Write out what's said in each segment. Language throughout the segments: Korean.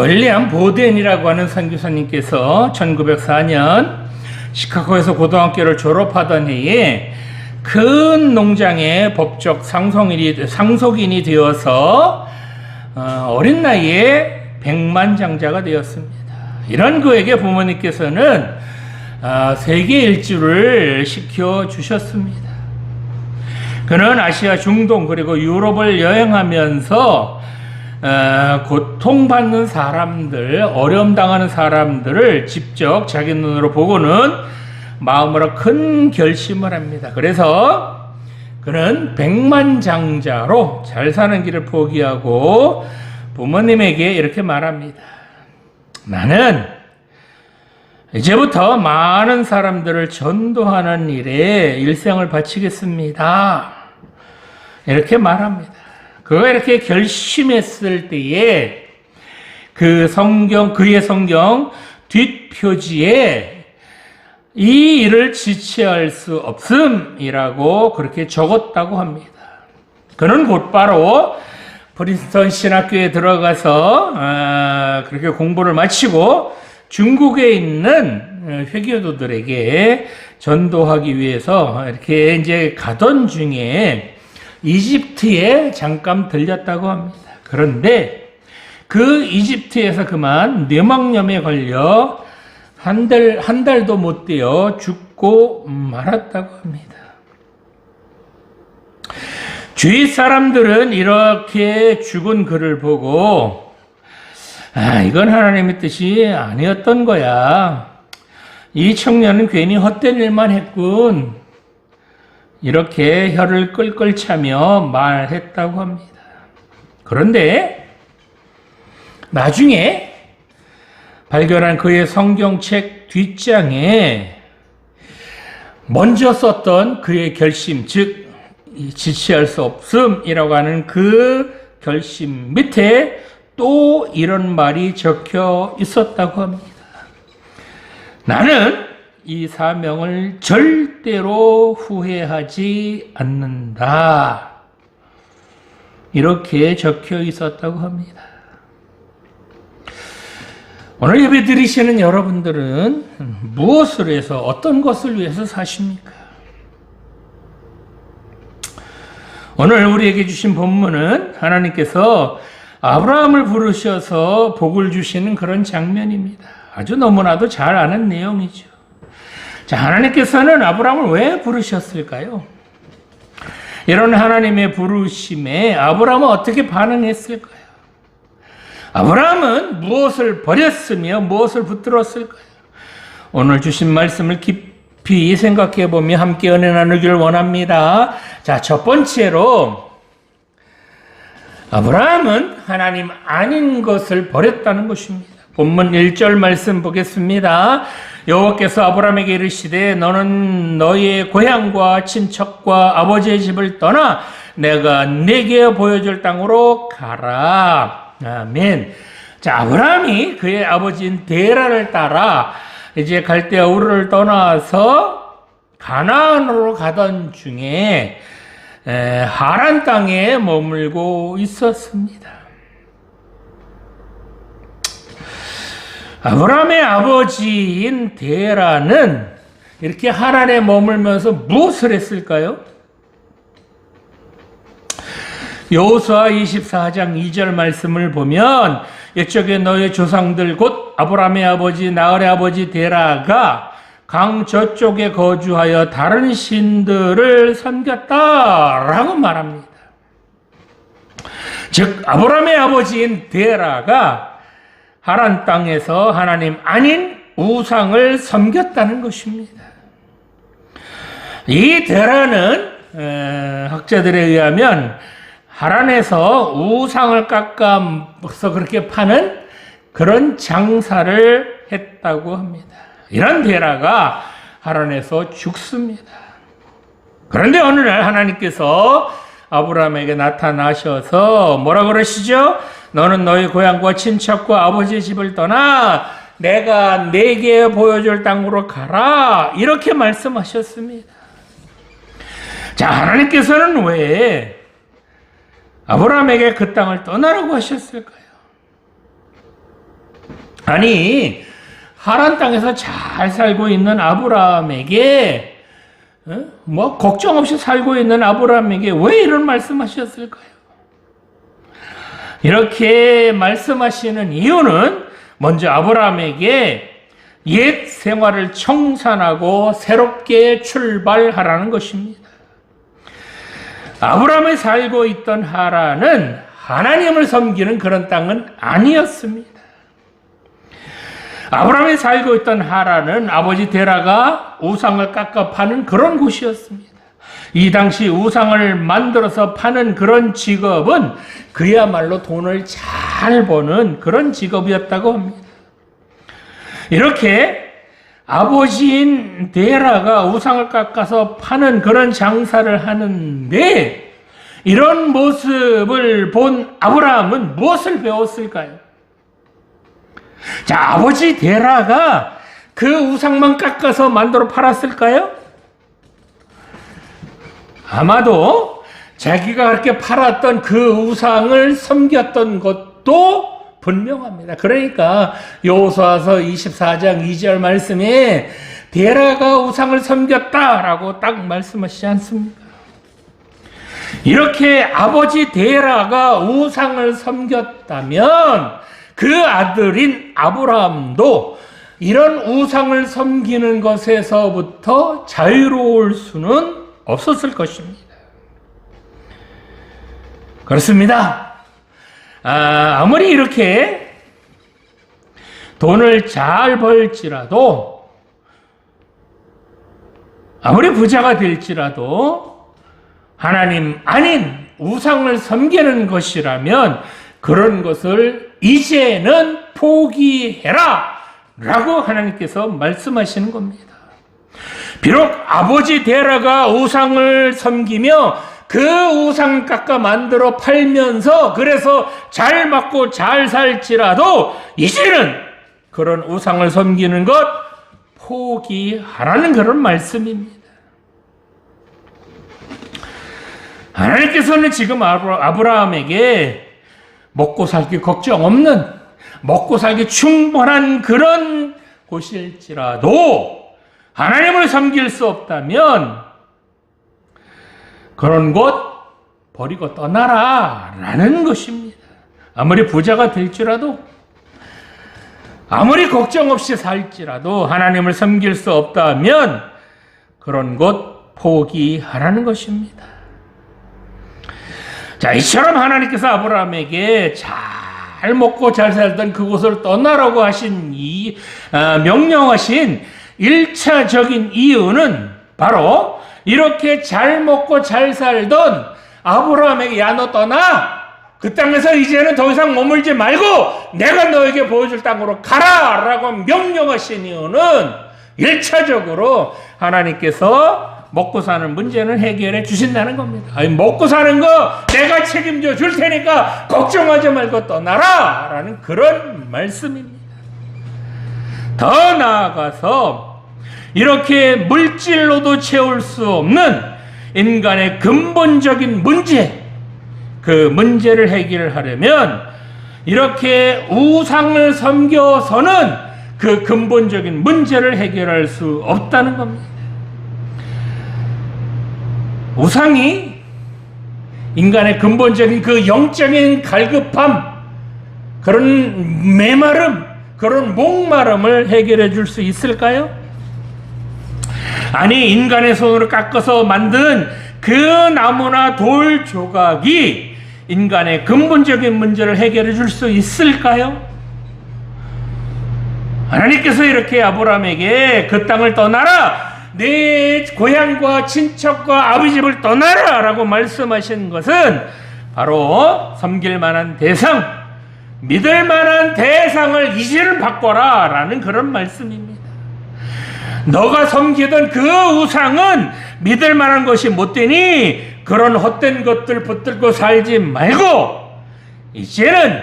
윌리엄 보덴이라고 하는 선교사님께서 1904년 시카고에서 고등학교를 졸업하던 해에 큰 농장의 법적 상속인이 되어서 어린 나이에 백만장자가 되었습니다. 이런 그에게 부모님께서는 세계 일주를 시켜주셨습니다. 그는 아시아, 중동 그리고 유럽을 여행하면서 고통받는 사람들, 어려움 당하는 사람들을 직접 자기 눈으로 보고는 마음으로 큰 결심을 합니다. 그래서 그는 백만장자로 잘 사는 길을 포기하고 부모님에게 이렇게 말합니다. 나는 이제부터 많은 사람들을 전도하는 일에 일생을 바치겠습니다. 이렇게 말합니다. 그가 이렇게 결심했을 때에 그의 성경 뒷표지에 이 일을 지체할 수 없음이라고 그렇게 적었다고 합니다. 그는 곧바로 프린스턴 신학교에 들어가서 그렇게 공부를 마치고 중국에 있는 회교도들에게 전도하기 위해서 이렇게 이제 가던 중에 이집트에 잠깐 들렸다고 합니다. 그런데 그 이집트에서 그만 뇌막염에 걸려 한 달도 못 되어 죽고 말았다고 합니다. 주위 사람들은 이렇게 죽은 그를 보고 이건 하나님의 뜻이 아니었던 거야. 이 청년은 괜히 헛된 일만 했군. 이렇게 혀를 끌끌 차며 말했다고 합니다. 그런데 나중에 발견한 그의 성경책 뒷장에 먼저 썼던 그의 결심, 즉 지체할 수 없음이라고 하는 그 결심 밑에 또 이런 말이 적혀 있었다고 합니다. 나는 이 사명을 절대로 후회하지 않는다. 이렇게 적혀 있었다고 합니다. 오늘 예배 드리시는 여러분들은 무엇을 해서 어떤 것을 위해서 사십니까? 오늘 우리에게 주신 본문은 하나님께서 아브라함을 부르셔서 복을 주시는 그런 장면입니다. 아주 너무나도 잘 아는 내용이죠. 자, 하나님께서는 아브라함을 왜 부르셨을까요? 이런 하나님의 부르심에 아브라함은 어떻게 반응했을까요? 아브라함은 무엇을 버렸으며 무엇을 붙들었을까요? 오늘 주신 말씀을 깊이 생각해 보며 함께 은혜 나누기를 원합니다. 자, 첫 번째로 아브라함은 하나님 아닌 것을 버렸다는 것입니다. 본문 1절 말씀 보겠습니다. 여호와께서 아브라함에게 이르시되 너는 너의 고향과 친척과 아버지의 집을 떠나 내가 네게 보여줄 땅으로 가라. 아멘. 자, 아브라함이 그의 아버지인 데라를 따라 이제 갈대아 우르를 떠나서 가나안으로 가던 중에 하란 땅에 머물고 있었습니다. 아브라함의 아버지인 데라는 이렇게 하란에 머물면서 무엇을 했을까요? 여호수아 24장 2절 말씀을 보면 옛적에 너의 조상들 곧 아브라함의 아버지 나홀의 아버지 데라가 강 저쪽에 거주하여 다른 신들을 섬겼다라고 말합니다. 즉 아브라함의 아버지인 데라가 하란 땅에서 하나님 아닌 우상을 섬겼다는 것입니다. 이 데라는 학자들에 의하면 하란에서 우상을 깎아서 그렇게 파는 그런 장사를 했다고 합니다. 이런 데라가 하란에서 죽습니다. 그런데 어느 날 하나님께서 아브라함에게 나타나셔서 뭐라 그러시죠? 너는 너희 고향과 친척과 아버지의 집을 떠나 내가 네게 보여줄 땅으로 가라. 이렇게 말씀하셨습니다. 자, 하나님께서는 왜 아브라함에게 그 땅을 떠나라고 하셨을까요? 아니, 하란 땅에서 잘 살고 있는 아브라함에게 뭐 걱정 없이 살고 있는 아브라함에게 왜 이런 말씀하셨을까요? 이렇게 말씀하시는 이유는 먼저 아브라함에게 옛 생활을 청산하고 새롭게 출발하라는 것입니다. 아브라함이 살고 있던 하란은 하나님을 섬기는 그런 땅은 아니었습니다. 아브라함이 살고 있던 하란은 아버지 데라가 우상을 깎아 파는 그런 곳이었습니다. 이 당시 우상을 만들어서 파는 그런 직업은 그야말로 돈을 잘 버는 그런 직업이었다고 합니다. 이렇게 아버지인 데라가 우상을 깎아서 파는 그런 장사를 하는데 이런 모습을 본 아브라함은 무엇을 배웠을까요? 자, 아버지 데라가 그 우상만 깎아서 만들어 팔았을까요? 아마도 자기가 그렇게 팔았던 그 우상을 섬겼던 것도 분명합니다. 그러니까 여호수아서 24장 2절 말씀에 데라가 우상을 섬겼다라고 딱 말씀하시지 않습니까? 이렇게 아버지 데라가 우상을 섬겼다면 그 아들인 아브라함도 이런 우상을 섬기는 것에서부터 자유로울 수는 없었을 것입니다. 그렇습니다. 아무리 이렇게 돈을 잘 벌지라도, 아무리 부자가 될지라도 하나님 아닌 우상을 섬기는 것이라면 그런 것을 이제는 포기해라 라고 하나님께서 말씀하시는 겁니다. 비록 아버지 데라가 우상을 섬기며 그 우상 깎아 만들어 팔면서 그래서 잘 먹고 잘 살지라도 이제는 그런 우상을 섬기는 것 포기하라는 그런 말씀입니다. 하나님께서는 지금 아브라함에게 먹고 살기 걱정 없는, 먹고 살기 충분한 그런 곳일지라도 하나님을 섬길 수 없다면 그런 곳 버리고 떠나라 라는 것입니다. 아무리 부자가 될지라도, 아무리 걱정 없이 살지라도 하나님을 섬길 수 없다면 그런 곳 포기하라는 것입니다. 자, 이처럼 하나님께서 아브라함에게 잘 먹고 잘 살던 그곳을 떠나라고 하신 명령하신 1차적인 이유는 바로 이렇게 잘 먹고 잘 살던 아브라함에게 야, 너 떠나! 그 땅에서 이제는 더 이상 머물지 말고 내가 너에게 보여줄 땅으로 가라! 라고 명령하신 이유는 1차적으로 하나님께서 먹고 사는 문제는 해결해 주신다는 겁니다. 아니, 먹고 사는 거 내가 책임져 줄 테니까 걱정하지 말고 떠나라! 라는 그런 말씀입니다. 더 나아가서 이렇게 물질로도 채울 수 없는 인간의 근본적인 문제, 그 문제를 해결하려면 이렇게 우상을 섬겨서는 그 근본적인 문제를 해결할 수 없다는 겁니다. 우상이 인간의 근본적인 그 영적인 갈급함, 그런 메마름, 그런 목마름을 해결해 줄 수 있을까요? 아니, 인간의 손으로 깎아서 만든 그 나무나 돌 조각이 인간의 근본적인 문제를 해결해 줄 수 있을까요? 하나님께서 이렇게 아브라함에게 그 땅을 떠나라! 내 고향과 친척과 아버지 집을 떠나라! 라고 말씀하신 것은 바로 섬길 만한 대상, 믿을 만한 대상을 이제는 바꿔라! 라는 그런 말씀입니다. 너가 섬기던 그 우상은 믿을 만한 것이 못 되니 그런 헛된 것들 붙들고 살지 말고 이제는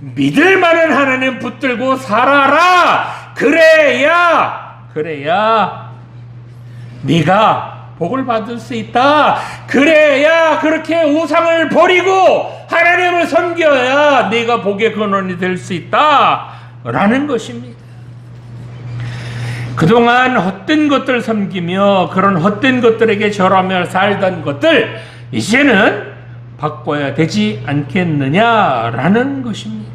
믿을 만한 하나님 붙들고 살아라! 그래야 네가 복을 받을 수 있다. 그래야 그렇게 우상을 버리고 하나님을 섬겨야 네가 복의 근원이 될 수 있다. 라는 것입니다. 그동안 헛된 것들 섬기며 그런 헛된 것들에게 절하며 살던 것들 이제는 바꿔야 되지 않겠느냐라는 것입니다.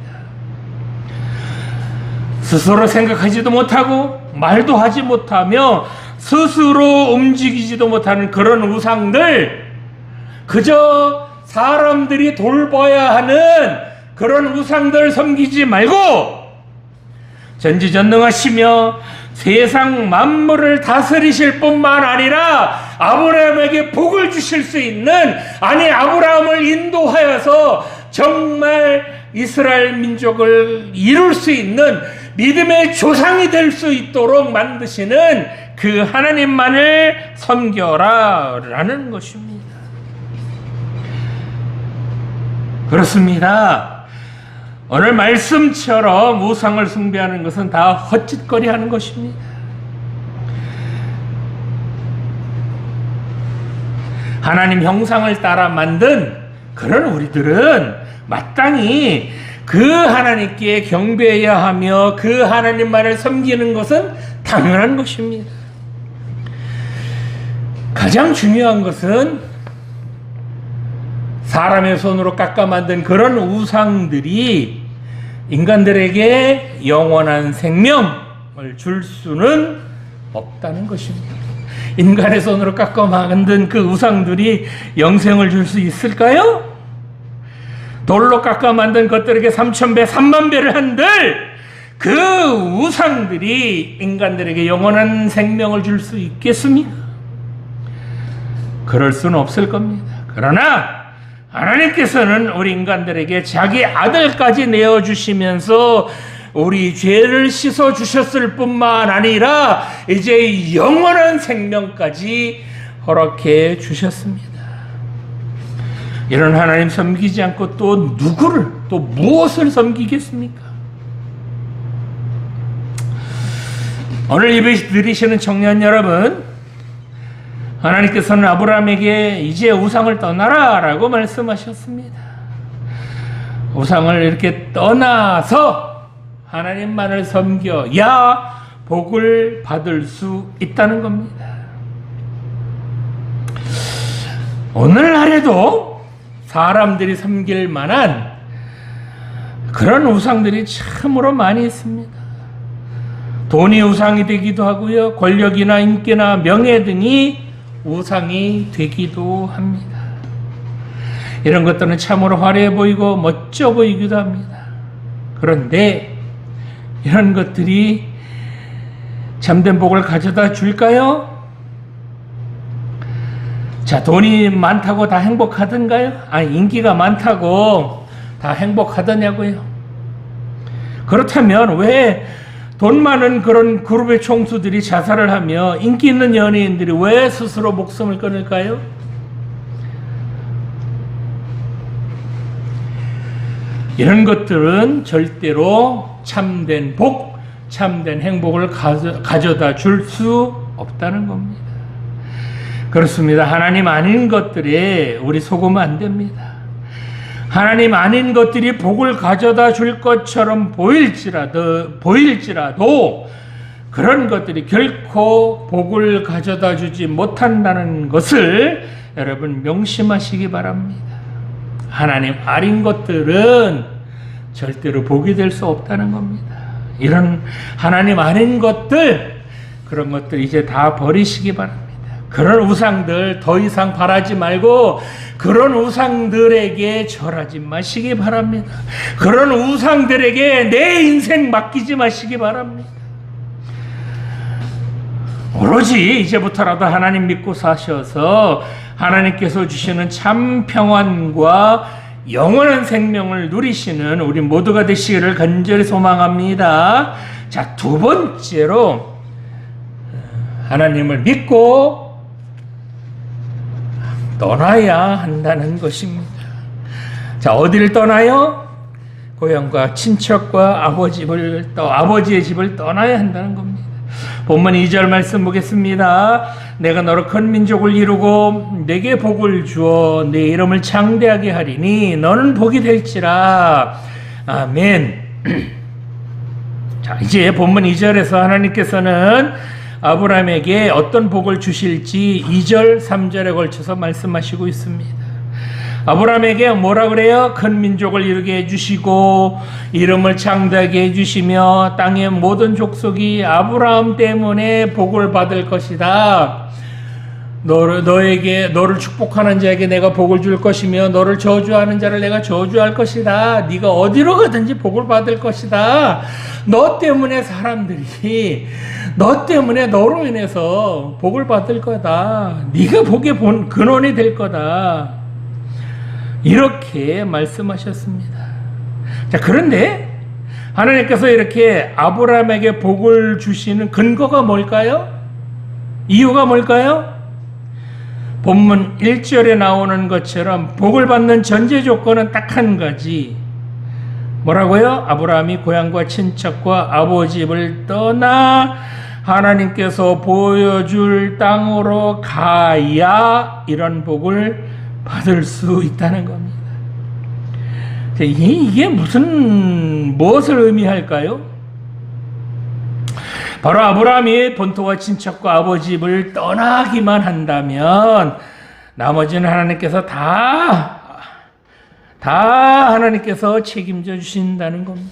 스스로 생각하지도 못하고 말도 하지 못하며 스스로 움직이지도 못하는 그런 우상들, 그저 사람들이 돌봐야 하는 그런 우상들 섬기지 말고 전지전능하시며 세상 만물을 다스리실 뿐만 아니라 아브라함에게 복을 주실 수 있는, 아니 아브라함을 인도하여서 정말 이스라엘 민족을 이룰 수 있는 믿음의 조상이 될 수 있도록 만드시는 그 하나님만을 섬겨라 라는 것입니다. 그렇습니다. 오늘 말씀처럼 우상을 숭배하는 것은 다 헛짓거리 하는 것입니다. 하나님 형상을 따라 만든 그런 우리들은 마땅히 그 하나님께 경배해야 하며 그 하나님만을 섬기는 것은 당연한 것입니다. 가장 중요한 것은 사람의 손으로 깎아 만든 그런 우상들이 인간들에게 영원한 생명을 줄 수는 없다는 것입니다. 인간의 손으로 깎아 만든 그 우상들이 영생을 줄 수 있을까요? 돌로 깎아 만든 것들에게 3000배, 30,000배를 한들 그 우상들이 인간들에게 영원한 생명을 줄 수 있겠습니까? 그럴 수는 없을 겁니다. 그러나 하나님께서는 우리 인간들에게 자기 아들까지 내어주시면서 우리 죄를 씻어주셨을 뿐만 아니라 이제 영원한 생명까지 허락해 주셨습니다. 이런 하나님 섬기지 않고 또 누구를, 또 무엇을 섬기겠습니까? 오늘 예배 드리시는 청년 여러분, 하나님께서는 아브라함에게 이제 우상을 떠나라 라고 말씀하셨습니다. 우상을 이렇게 떠나서 하나님만을 섬겨야 복을 받을 수 있다는 겁니다. 오늘날에도 사람들이 섬길 만한 그런 우상들이 참으로 많이 있습니다. 돈이 우상이 되기도 하고요. 권력이나 인기나 명예 등이 우상이 되기도 합니다. 이런 것들은 참으로 화려해 보이고 멋져 보이기도 합니다. 그런데 이런 것들이 참된 복을 가져다 줄까요? 자, 돈이 많다고 다 행복하던가요? 아니, 인기가 많다고 다 행복하더냐고요? 그렇다면 왜 돈 많은 그런 그룹의 총수들이 자살을 하며 인기 있는 연예인들이 왜 스스로 목숨을 끊을까요? 이런 것들은 절대로 참된 복, 참된 행복을 가져다 줄 수 없다는 겁니다. 그렇습니다. 하나님 아닌 것들에 우리 속으면 안 됩니다. 하나님 아닌 것들이 복을 가져다 줄 것처럼 보일지라도 그런 것들이 결코 복을 가져다 주지 못한다는 것을 여러분 명심하시기 바랍니다. 하나님 아닌 것들은 절대로 복이 될 수 없다는 겁니다. 이런 하나님 아닌 것들, 그런 것들 이제 다 버리시기 바랍니다. 그런 우상들 더 이상 바라지 말고 그런 우상들에게 절하지 마시기 바랍니다. 그런 우상들에게 내 인생 맡기지 마시기 바랍니다. 오로지 이제부터라도 하나님 믿고 사셔서 하나님께서 주시는 참 평안과 영원한 생명을 누리시는 우리 모두가 되시기를 간절히 소망합니다. 자, 두 번째로 하나님을 믿고 떠나야 한다는 것입니다. 자, 어디를 떠나요? 고향과 친척과 아버지의 집을 떠나야 한다는 겁니다. 본문 2절 말씀 보겠습니다. 내가 너로 큰 민족을 이루고 내게 복을 주어 내 이름을 창대하게 하리니 너는 복이 될지라. 아멘. 자, 이제 본문 2절에서 하나님께서는 아브라함에게 어떤 복을 주실지 2절, 3절에 걸쳐서 말씀하시고 있습니다. 아브라함에게 뭐라 그래요? 큰 민족을 이루게 해주시고 이름을 창대하게 해주시며 땅의 모든 족속이 아브라함 때문에 복을 받을 것이다. 너를 축복하는 자에게 내가 복을 줄 것이며 너를 저주하는 자를 내가 저주할 것이다. 네가 어디로 가든지 복을 받을 것이다. 너 때문에 사람들이 너 때문에 너로 인해서 복을 받을 거다. 네가 복의 근원이 될 거다. 이렇게 말씀하셨습니다. 자, 그런데 하나님께서 이렇게 아브라함에게 복을 주시는 근거가 뭘까요? 이유가 뭘까요? 본문 1절에 나오는 것처럼 복을 받는 전제 조건은 딱 한 가지. 뭐라고요? 아브라함이 고향과 친척과 아버지 집을 떠나 하나님께서 보여줄 땅으로 가야 이런 복을 받을 수 있다는 겁니다. 이게 무엇을 의미할까요? 바로 아브라함이 본토와 친척과 아버지 집을 떠나기만 한다면 나머지는 하나님께서 다 하나님께서 책임져 주신다는 겁니다.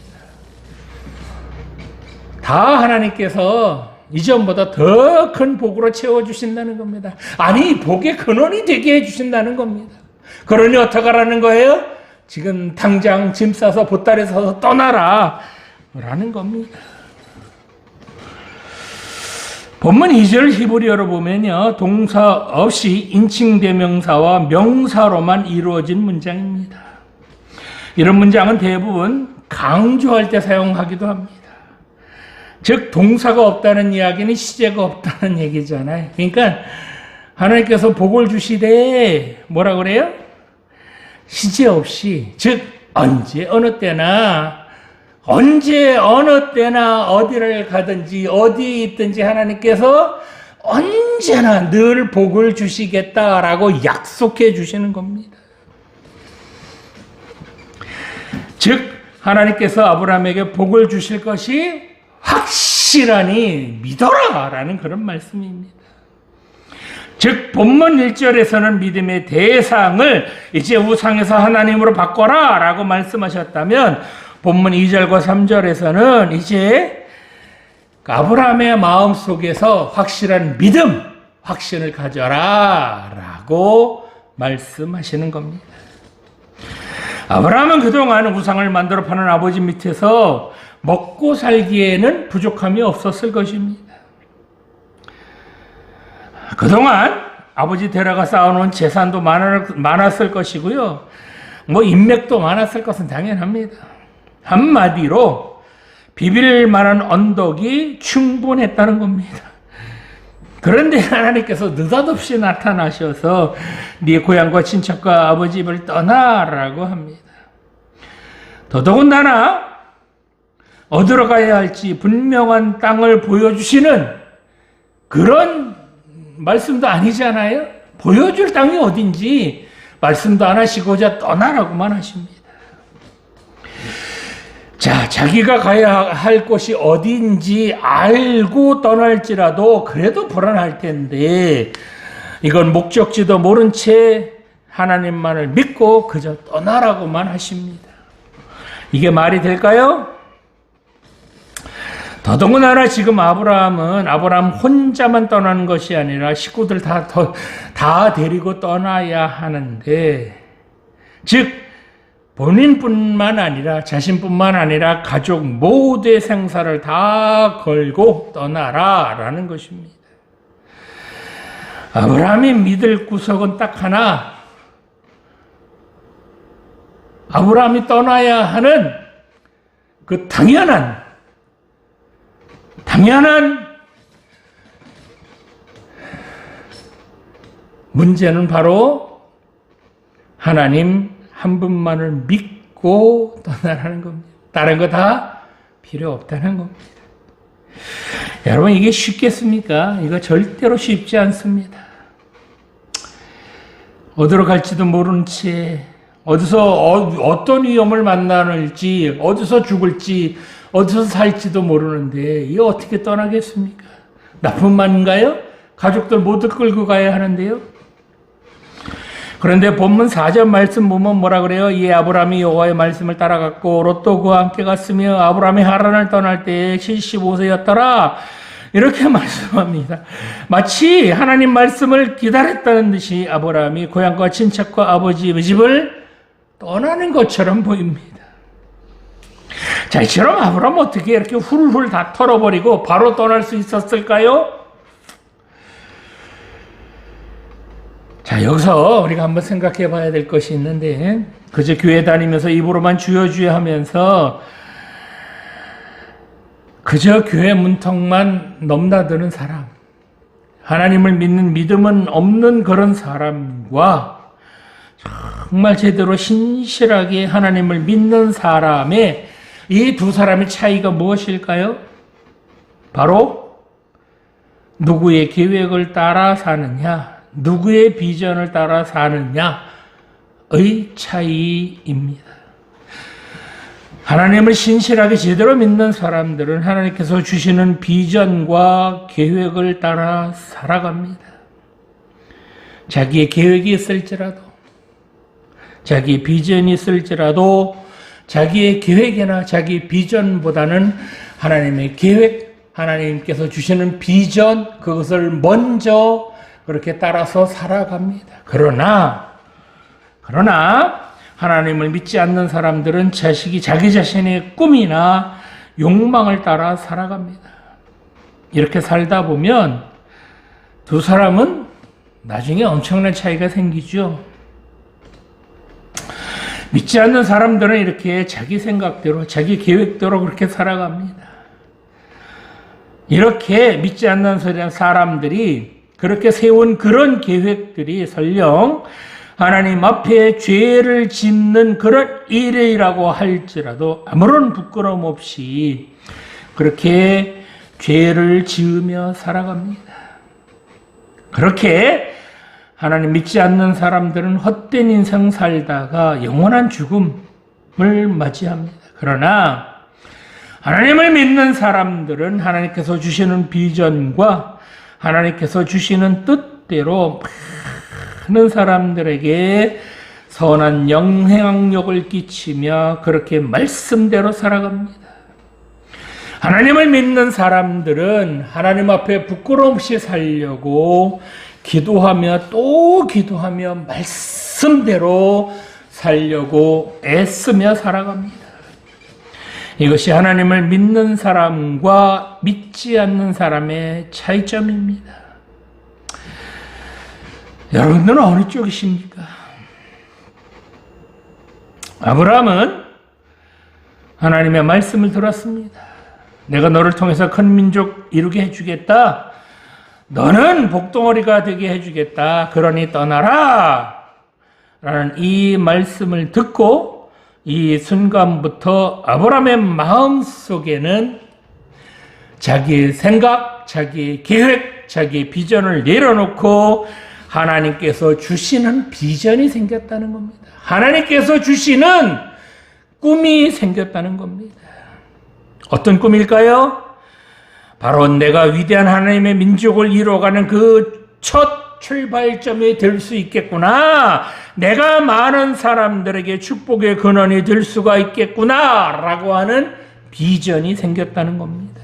다 하나님께서 이전보다 더 큰 복으로 채워주신다는 겁니다. 아니, 복의 근원이 되게 해주신다는 겁니다. 그러니 어떡하라는 거예요? 지금 당장 짐 싸서 보따리 사서 떠나라 라는 겁니다. 본문 2절 히브리어로 보면요, 동사 없이 인칭대명사와 명사로만 이루어진 문장입니다. 이런 문장은 대부분 강조할 때 사용하기도 합니다. 즉 동사가 없다는 이야기는 시제가 없다는 얘기잖아요. 그러니까 하나님께서 복을 주시되 뭐라 그래요? 시제 없이, 즉 언제 어느 때나 어디를 가든지 어디에 있든지 하나님께서 언제나 늘 복을 주시겠다라고 약속해 주시는 겁니다. 즉 하나님께서 아브라함에게 복을 주실 것이 확실하니 믿어라 라는 그런 말씀입니다. 즉 본문 1절에서는 믿음의 대상을 이제 우상에서 하나님으로 바꿔라 라고 말씀하셨다면 본문 2절과 3절에서는 이제 아브라함의 마음속에서 확실한 믿음, 확신을 가져라 라고 말씀하시는 겁니다. 아브라함은 그동안 우상을 만들어 파는 아버지 밑에서 먹고 살기에는 부족함이 없었을 것입니다. 그동안 아버지 데려가 쌓아놓은 재산도 많았을 것이고요. 인맥도 많았을 것은 당연합니다. 한마디로 비빌 만한 언덕이 충분했다는 겁니다. 그런데 하나님께서 느닷없이 나타나셔서 네 고향과 친척과 아버지 집을 떠나라고 합니다. 더더군다나 어디로 가야 할지 분명한 땅을 보여주시는 그런 말씀도 아니잖아요. 보여줄 땅이 어딘지 말씀도 안 하시고자 떠나라고만 하십니다. 자, 자기가 가야 할 곳이 어딘지 알고 떠날지라도 그래도 불안할 텐데 이건 목적지도 모른 채 하나님만을 믿고 그저 떠나라고만 하십니다. 이게 말이 될까요? 더더군다나 지금 아브라함 혼자만 떠나는 것이 아니라 식구들 다 데리고 떠나야 하는데, 즉 본인뿐만 아니라 자신뿐만 아니라 가족 모두의 생사를 다 걸고 떠나라라는 것입니다. 아브라함이 믿을 구석은 딱 하나, 아브라함이 떠나야 하는 그 당연한 문제는 바로 하나님 한 분만을 믿고 떠나라는 겁니다. 다른 거 다 필요 없다는 겁니다. 여러분, 이게 쉽겠습니까? 이거 절대로 쉽지 않습니다. 어디로 갈지도 모르는 채, 어디서 어떤 위험을 만나는지, 어디서 죽을지, 어디서 살지도 모르는데 이게 어떻게 떠나겠습니까? 나뿐만가요? 가족들 모두 끌고 가야 하는데요. 그런데 본문 4절 말씀 보면 뭐라 그래요? 이 아브라함이 여호와의 말씀을 따라갔고 롯도 그와 함께 갔으며 아브라함이 하란을 떠날 때에 75세였더라. 이렇게 말씀합니다. 마치 하나님 말씀을 기다렸다는 듯이 아브라함이 고향과 친척과 아버지의 집을 떠나는 것처럼 보입니다. 자, 이처럼 아브라함은 어떻게 이렇게 훌훌 다 털어버리고 바로 떠날 수 있었을까요? 자, 여기서 우리가 한번 생각해 봐야 될 것이 있는데, 그저 교회 다니면서 입으로만 주여 주여 하면서 그저 교회 문턱만 넘나드는 사람, 하나님을 믿는 믿음은 없는 그런 사람과 정말 제대로 신실하게 하나님을 믿는 사람의 이 두 사람의 차이가 무엇일까요? 바로 누구의 계획을 따라 사느냐, 누구의 비전을 따라 사느냐의 차이입니다. 하나님을 신실하게 제대로 믿는 사람들은 하나님께서 주시는 비전과 계획을 따라 살아갑니다. 자기의 계획이 있을지라도, 자기의 비전이 있을지라도 자기의 계획이나 자기 비전보다는 하나님의 계획, 하나님께서 주시는 비전, 그것을 먼저 그렇게 따라서 살아갑니다. 그러나 하나님을 믿지 않는 사람들은 자기 자신의 꿈이나 욕망을 따라 살아갑니다. 이렇게 살다 보면 두 사람은 나중에 엄청난 차이가 생기죠. 믿지 않는 사람들은 이렇게 자기 생각대로, 자기 계획대로 그렇게 살아갑니다. 이렇게 믿지 않는 사람들이 그렇게 세운 그런 계획들이 설령 하나님 앞에 죄를 짓는 그런 일이라고 할지라도 아무런 부끄러움 없이 그렇게 죄를 지으며 살아갑니다. 그렇게 하나님 믿지 않는 사람들은 헛된 인생 살다가 영원한 죽음을 맞이합니다. 그러나 하나님을 믿는 사람들은 하나님께서 주시는 비전과 하나님께서 주시는 뜻대로 많은 사람들에게 선한 영향력을 끼치며 그렇게 말씀대로 살아갑니다. 하나님을 믿는 사람들은 하나님 앞에 부끄러움 없이 살려고 기도하며 또 기도하며 말씀대로 살려고 애쓰며 살아갑니다. 이것이 하나님을 믿는 사람과 믿지 않는 사람의 차이점입니다. 여러분들은 어느 쪽이십니까? 아브라함은 하나님의 말씀을 들었습니다. 내가 너를 통해서 큰 민족 이루게 해주겠다. 너는 복덩어리가 되게 해주겠다. 그러니 떠나라. 라는 이 말씀을 듣고 이 순간부터 아브라함의 마음속에는 자기의 생각, 자기의 계획, 자기의 비전을 내려놓고 하나님께서 주시는 비전이 생겼다는 겁니다. 하나님께서 주시는 꿈이 생겼다는 겁니다. 어떤 꿈일까요? 바로 내가 위대한 하나님의 민족을 이루어가는 그 첫 출발점이 될 수 있겠구나. 내가 많은 사람들에게 축복의 근원이 될 수가 있겠구나. 라고 하는 비전이 생겼다는 겁니다.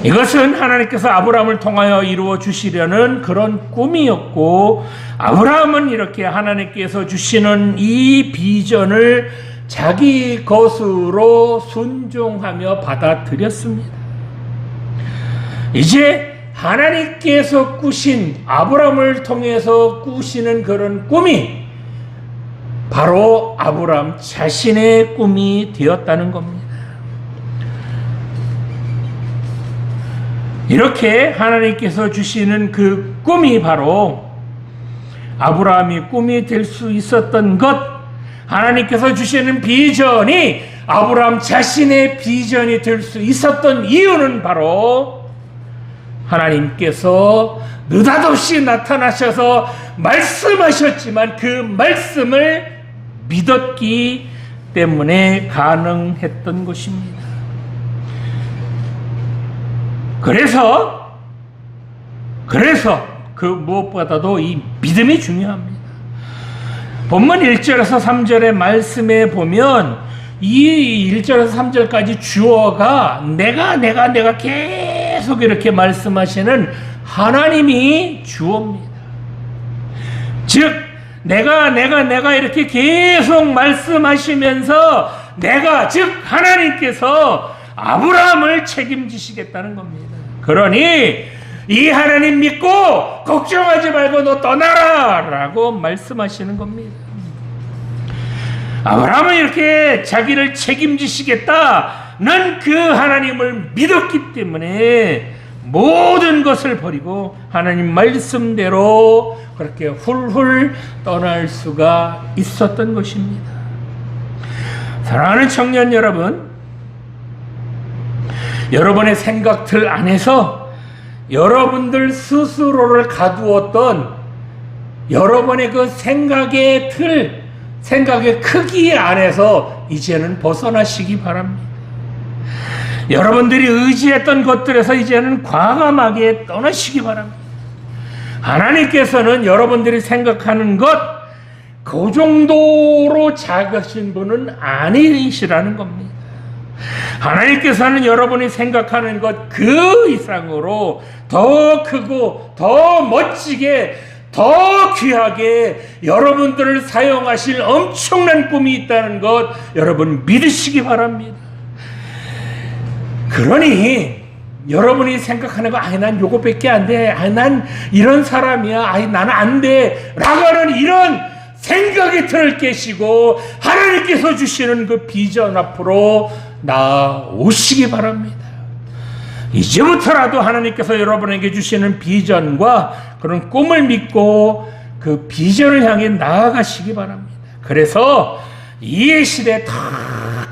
이것은 하나님께서 아브라함을 통하여 이루어 주시려는 그런 꿈이었고, 아브라함은 이렇게 하나님께서 주시는 이 비전을 자기 것으로 순종하며 받아들였습니다. 이제 하나님께서 꾸신, 아브라함을 통해서 꾸시는 그런 꿈이 바로 아브라함 자신의 꿈이 되었다는 겁니다. 이렇게 하나님께서 주시는 그 꿈이 바로 아브라함이 꿈이 될 수 있었던 것, 하나님께서 주시는 비전이 아브라함 자신의 비전이 될 수 있었던 이유는 바로 하나님께서 느닷없이 나타나셔서 말씀하셨지만 그 말씀을 믿었기 때문에 가능했던 것입니다. 그래서 그 무엇보다도 이 믿음이 중요합니다. 본문 1절에서 3절의 말씀에 보면 이 1절에서 3절까지 주어가 내가 계속 이렇게 말씀하시는 하나님이 주어입니다. 즉 내가 이렇게 계속 말씀하시면서 즉 하나님께서 아브라함을 책임지시겠다는 겁니다. 그러니 이 하나님 믿고 걱정하지 말고 너 떠나라 라고 말씀하시는 겁니다. 아브라함은 이렇게 자기를 책임지시겠다는 그 하나님을 믿었기 때문에 모든 것을 버리고 하나님 말씀대로 그렇게 훌훌 떠날 수가 있었던 것입니다. 사랑하는 청년 여러분, 여러분의 생각들 안에서 여러분들 스스로를 가두었던 여러분의 그 생각의 틀, 생각의 크기 안에서 이제는 벗어나시기 바랍니다. 여러분들이 의지했던 것들에서 이제는 과감하게 떠나시기 바랍니다. 하나님께서는 여러분들이 생각하는 것 그 정도로 작으신 분은 아니시라는 겁니다. 하나님께서는 여러분이 생각하는 것 그 이상으로 더 크고 더 멋지게 더 귀하게 여러분들을 사용하실 엄청난 꿈이 있다는 것 여러분 믿으시기 바랍니다. 그러니 여러분이 생각하는 거 난 요거밖에 안 돼, 난 이런 사람이야, 나는 안 돼 라고 하는 이런 생각의 틀을 깨시고 하나님께서 주시는 그 비전 앞으로 나오시기 바랍니다. 이제부터라도 하나님께서 여러분에게 주시는 비전과 그런 꿈을 믿고 그 비전을 향해 나아가시기 바랍니다. 그래서 이 시대 더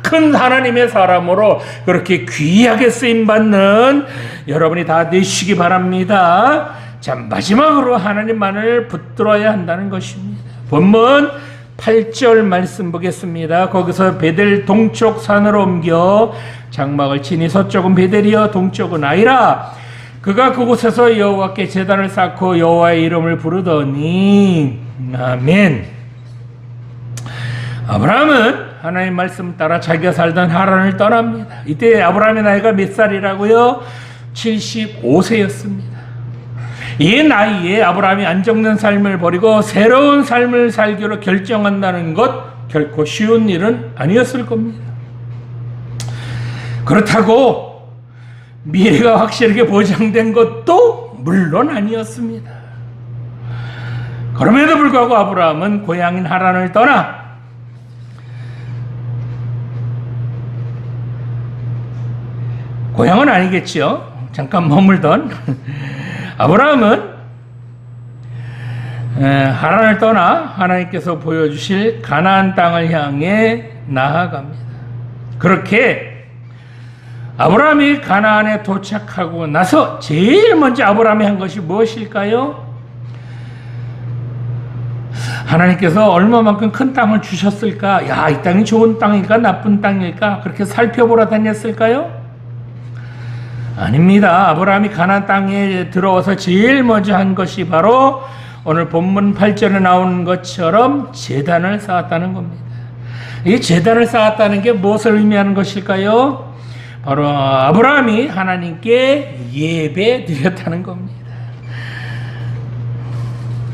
큰 하나님의 사람으로 그렇게 귀하게 쓰임받는 여러분이 다 되시기 바랍니다. 자, 마지막으로 하나님만을 붙들어야 한다는 것입니다. 본문 8절 말씀 보겠습니다. 거기서 베델 동쪽 산으로 옮겨 장막을 치니 서쪽은 베델이요 동쪽은 아이라. 그가 그곳에서 여호와께 제단을 쌓고 여호와의 이름을 부르더니. 아멘. 아브라함은 하나님 말씀 따라 자기가 살던 하란을 떠납니다. 이때 아브라함의 나이가 몇 살이라고요? 75세였습니다. 이 나이에 아브라함이 안정된 삶을 버리고 새로운 삶을 살기로 결정한다는 것 결코 쉬운 일은 아니었을 겁니다. 그렇다고 미래가 확실하게 보장된 것도 물론 아니었습니다. 그럼에도 불구하고 아브라함은 고향인 하란을 떠나 고향은 아니겠죠. 잠깐 머물던 아브라함은 하란을 떠나 하나님께서 보여주실 가나안 땅을 향해 나아갑니다. 그렇게 아브라함이 가나안에 도착하고 나서 제일 먼저 아브라함이 한 것이 무엇일까요? 하나님께서 얼마만큼 큰 땅을 주셨을까? 이 땅이 좋은 땅일까? 나쁜 땅일까? 그렇게 살펴보러 다녔을까요? 아닙니다. 아브라함이 가나안 땅에 들어와서 제일 먼저 한 것이 바로 오늘 본문 8절에 나오는 것처럼 제단을 쌓았다는 겁니다. 이 제단을 쌓았다는 게 무엇을 의미하는 것일까요? 바로 아브라함이 하나님께 예배 드렸다는 겁니다.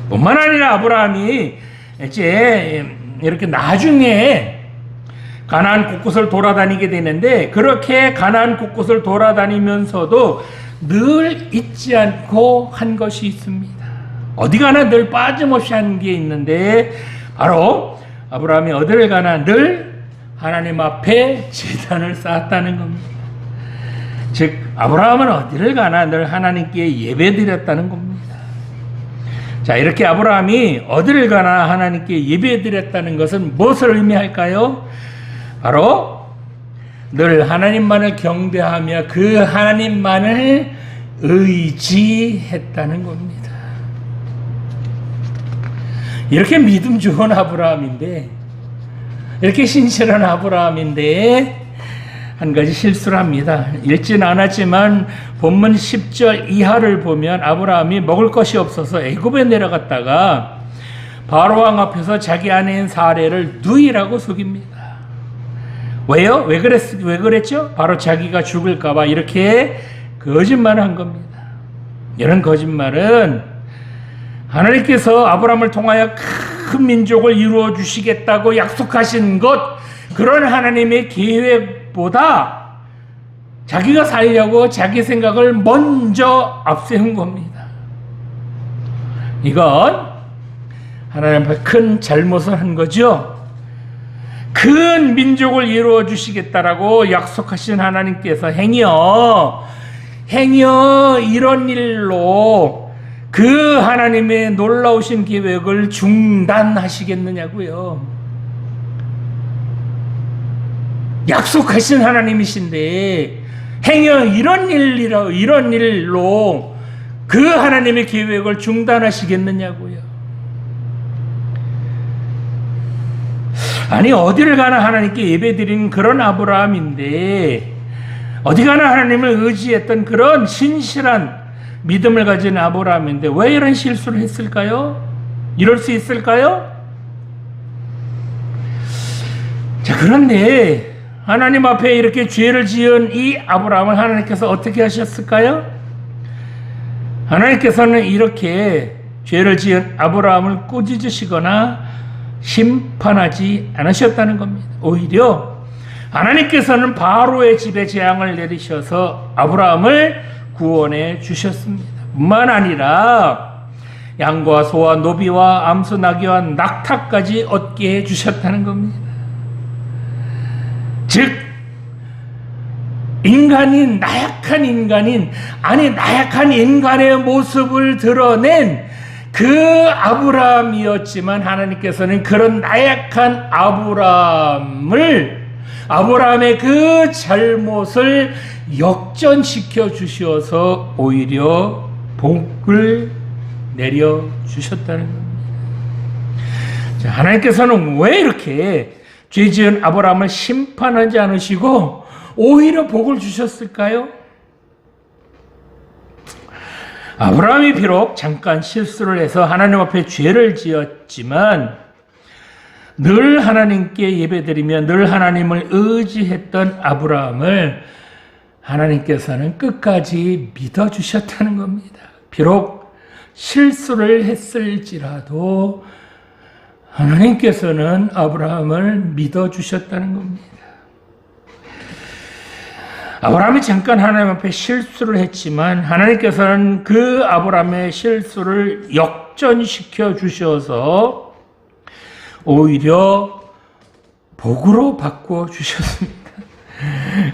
뿐만 아니라 아브라함이 이제 이렇게 나중에 가나안 곳곳을 돌아다니게 되는데 그렇게 가나안 곳곳을 돌아다니면서도 늘 잊지 않고 한 것이 있습니다. 어디 가나 늘 빠짐없이 한 게 있는데 바로 아브라함이 어디를 가나 늘 하나님 앞에 제단을 쌓았다는 겁니다. 즉 아브라함은 어디를 가나 늘 하나님께 예배드렸다는 겁니다. 자, 이렇게 아브라함이 어디를 가나 하나님께 예배드렸다는 것은 무엇을 의미할까요? 바로 늘 하나님만을 경배하며 그 하나님만을 의지했다는 겁니다. 이렇게 믿음 좋은 아브라함인데 이렇게 신실한 아브라함인데 한 가지 실수를 합니다. 읽지는 않았지만 본문 10절 이하를 보면 아브라함이 먹을 것이 없어서 애굽에 내려갔다가 바로왕 앞에서 자기 아내인 사레를 누이라고 속입니다. 왜요? 왜 그랬죠? 바로 자기가 죽을까 봐 이렇게 거짓말을 한 겁니다. 이런 거짓말은 하나님께서 아브라함을 통하여 큰 민족을 이루어 주시겠다고 약속하신 것, 그런 하나님의 계획보다 자기가 살려고 자기 생각을 먼저 앞세운 겁니다. 이건 하나님 앞에 큰 잘못을 한 거죠. 큰 민족을 이루어 주시겠다라고 약속하신 하나님께서 행여 이런 일로 그 하나님의 놀라우신 계획을 중단하시겠느냐고요. 약속하신 하나님이신데 행여 이런 일로 그 하나님의 계획을 중단하시겠느냐고요. 아니, 어디를 가나 하나님께 예배드리는 그런 아브라함인데, 어디 가나 하나님을 의지했던 그런 신실한 믿음을 가진 아브라함인데 왜 이런 실수를 했을까요? 이럴 수 있을까요? 자, 그런데 하나님 앞에 이렇게 죄를 지은 이 아브라함을 하나님께서 어떻게 하셨을까요? 하나님께서는 이렇게 죄를 지은 아브라함을 꾸짖으시거나 심판하지 않으셨다는 겁니다. 오히려 하나님께서는 바로의 집에 재앙을 내리셔서 아브라함을 구원해 주셨습니다. 뿐만 아니라 양과 소와 노비와 암수 나귀와 낙타까지 얻게 해 주셨다는 겁니다. 즉 나약한 인간의 모습을 드러낸 그 아브라함이었지만 하나님께서는 그런 나약한 아브라함의 그 잘못을 역전시켜 주셔서 오히려 복을 내려 주셨다는 겁니다. 자, 하나님께서는 왜 이렇게 죄 지은 아브라함을 심판하지 않으시고 오히려 복을 주셨을까요? 아브라함이 비록 잠깐 실수를 해서 하나님 앞에 죄를 지었지만 늘 하나님께 예배드리며 늘 하나님을 의지했던 아브라함을 하나님께서는 끝까지 믿어주셨다는 겁니다. 비록 실수를 했을지라도 하나님께서는 아브라함을 믿어주셨다는 겁니다. 아브라함이 잠깐 하나님 앞에 실수를 했지만 하나님께서는 그 아브라함의 실수를 역전시켜 주셔서 오히려 복으로 바꿔 주셨습니다.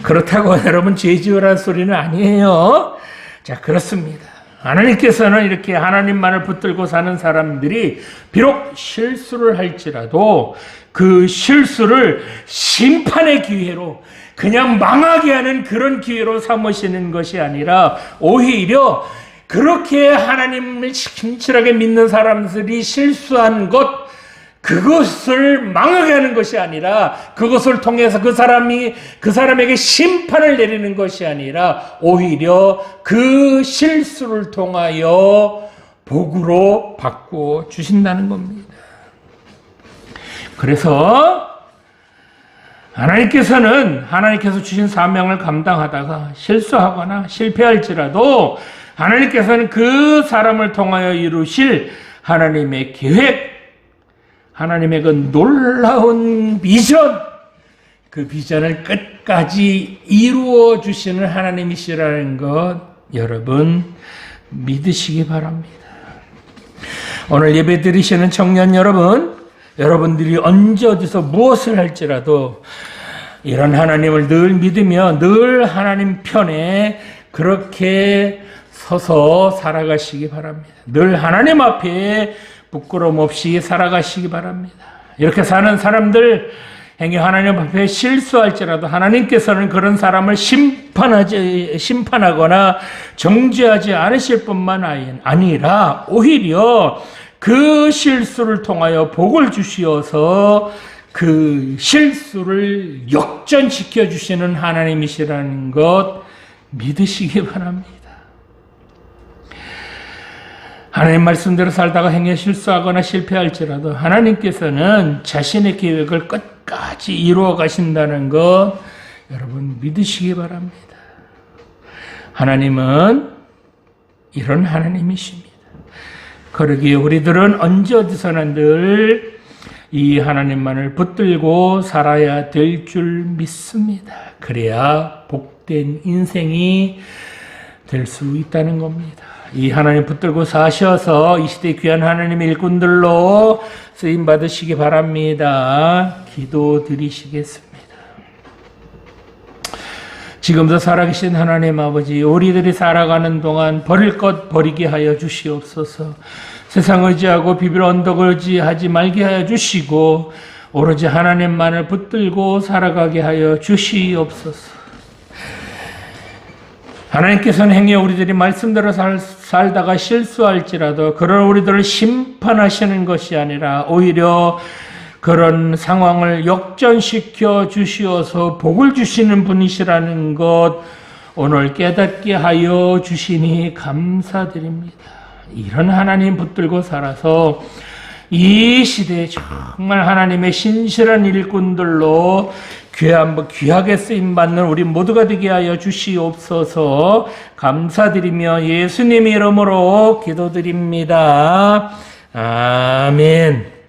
그렇다고 여러분 죄 지으라는 소리는 아니에요. 자, 그렇습니다. 하나님께서는 이렇게 하나님만을 붙들고 사는 사람들이 비록 실수를 할지라도 그 실수를 심판의 기회로 그냥 망하게 하는 그런 기회로 삼으시는 것이 아니라 오히려 그렇게 하나님을 신실하게 믿는 사람들이 실수한 그것을 망하게 하는 것이 아니라 그것을 통해서 그 사람에게 심판을 내리는 것이 아니라 오히려 그 실수를 통하여 복으로 바꿔 주신다는 겁니다. 그래서 하나님께서 주신 사명을 감당하다가 실수하거나 실패할지라도 하나님께서는 그 사람을 통하여 이루실 하나님의 계획, 하나님의 그 놀라운 비전, 그 비전을 끝까지 이루어 주시는 하나님이시라는 것 여러분 믿으시기 바랍니다. 오늘 예배 드리시는 청년 여러분들이 언제 어디서 무엇을 할지라도 이런 하나님을 늘 믿으며 늘 하나님 편에 그렇게 서서 살아가시기 바랍니다. 늘 하나님 앞에 부끄러움 없이 살아가시기 바랍니다. 이렇게 사는 사람들 행여 하나님 앞에 실수할지라도 하나님께서는 그런 사람을 심판하거나 정죄하지 않으실 뿐만 아니라 오히려 그 실수를 통하여 복을 주시어서 그 실수를 역전시켜 주시는 하나님이시라는 것 믿으시기 바랍니다. 하나님 말씀대로 살다가 행여 실수하거나 실패할지라도 하나님께서는 자신의 계획을 끝까지 이루어 가신다는 것 여러분 믿으시기 바랍니다. 하나님은 이런 하나님이십니다. 그러기에 우리들은 언제 어디서나 늘 이 하나님만을 붙들고 살아야 될 줄 믿습니다. 그래야 복된 인생이 될 수 있다는 겁니다. 이 하나님 붙들고 사셔서 이 시대 귀한 하나님의 일꾼들로 쓰임 받으시기 바랍니다. 기도 드리시겠습니다. 지금도 살아계신 하나님 아버지, 우리들이 살아가는 동안 버릴 것 버리게 하여 주시옵소서. 세상 의지하고 비빌 언덕 의지하지 말게 하여 주시고 오로지 하나님만을 붙들고 살아가게 하여 주시옵소서. 하나님께서는 행여 우리들이 말씀대로 살다가 실수할지라도 그런 우리들을 심판하시는 것이 아니라 오히려 그런 상황을 역전시켜 주시어서 복을 주시는 분이시라는 것 오늘 깨닫게 하여 주시니 감사드립니다. 이런 하나님 붙들고 살아서 이 시대에 정말 하나님의 신실한 일꾼들로 귀하게 쓰임받는 우리 모두가 되게 하여 주시옵소서. 감사드리며 예수님 이름으로 기도드립니다. 아멘.